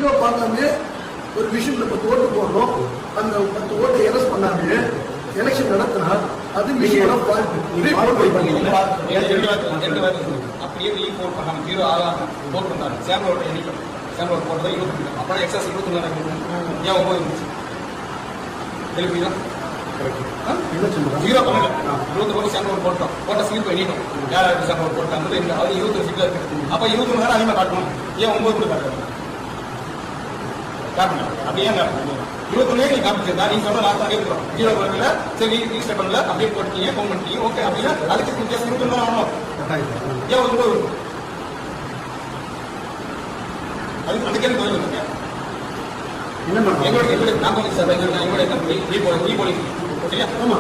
Zero பார்க்காமலே ஒரு விஷயத்துல 10 ஓட்டு போடுறோம், அந்த 10 ஓட்டு எரஸ் பண்ணாங்க எலெக்ஷன் நடத்தினா அது மிஷினோட ஃபால்ட். அப்படியே ரீபோர்ட் பண்ணாங்க, ஜீரோ ஆகாம போட் பண்ணாங்க. சேம்பரோட எண்ணிக்கை சேம்பரோட போட்டதை 20, அப்புறம் எக்ஸஸ் 21 ஏன் 9 இருந்துச்சு? எழுப்புதா? ஜீரோ பண்ணல, 20 சேம்பரோட போட்டோம், போட்ட ஸ்லிப் எண்ணிட்டோம். யாராவது சேம்பரோட போட்டாங்க, அது 21 சீட்ல இருக்கு. அப்ப 21 நேரம் அதிகமாக காட்டணும், ஏன் 9 கூட காட்டணும்? காட்டணும் அப்படியே 21 நீ காப்பிச்சிருந்தா நீ சொல்ற லாஸ்ட் இருக்கிறோம். ஜீரோ பண்ணல, சரி ரீஸ்டார்ட் பண்ணல, அப்படியே போட்டீங்க, கவுண்ட் பண்ணிட்டீங்க, ஓகே. அப்படின்னா அதுக்கு வித்தியாசம் 21 ஆகணும். ஏன் 9 அதுக்கு அதுக்கே கோயில் இருக்கு. எங்களோட நாங்கள் சார் எங்களோட கம்பெனி ரீபோலிங் சரியா? ஆமா,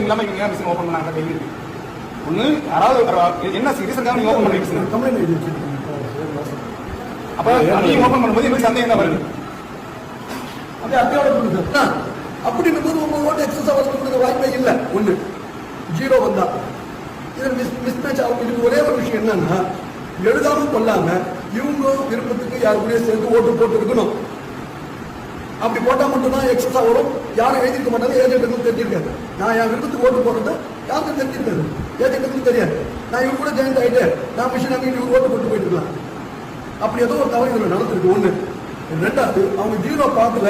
இல்லாம இவங்க மிஷின் ஓப்பன் பண்ணாங்க டெய்லி. ஒன்று யாராவது என்ன சீரியஸாக நீங்க ஓப்பன் பண்ணுவீங்க. அப்ப நீங்க ஓப்பன் பண்ணும்போது எங்களுக்கு சந்தேகம் தான் வருது. அப்படியே அத்தையோட பண்ணுங்க. அப்படின்னும் போது உங்க ஓட்டு எக்ஸஸ் வரதுக்கு வாய்ப்பே இல்லை. ஒன்று ஜீரோ வந்தா இதில் மிஸ் மேட்ச் ஆகும். இதுக்கு ஒரே ஒரு விஷயம் என்னன்னா, எழுதாம கொள்ளாம இவங்க விருப்பத்துக்கு யாரு கூட சேர்ந்து ஓட்டு போட்டு இருக்கணும். அப்படி போட்டா மட்டும்தான் எக்ஸஸா வரும். யாரும் எழுதிருக்க மாட்டாங்க, ஏஜென்ட்டுக்கும் தெரிஞ்சிருக்காது. நான் என் விருப்பத்துக்கு ஓட்டு போடுறது யாருக்கும் தெரிஞ்சிருக்காது, ஏஜென்ட்டுக்கும் தெரியாது. நான் இவங்க கூட ஜாயின் ஆகிட்டு நான் மிஷின் அங்கே இவங்க ஓட்டு போட்டு போயிட்டு இருக்கலாம். அப்படி ஏதோ ஒரு தவறு இதில் நடந்திருக்கு. ஒன்று. ரெண்டாவது, அவங்க ஜீரோ பார்க்கல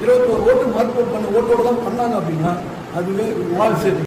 21 ஓட்டு மார்க் பண்ண ஓட்டோட தான் பண்ணாங்க அப்படின்னா அதுவே வாழ் சரி.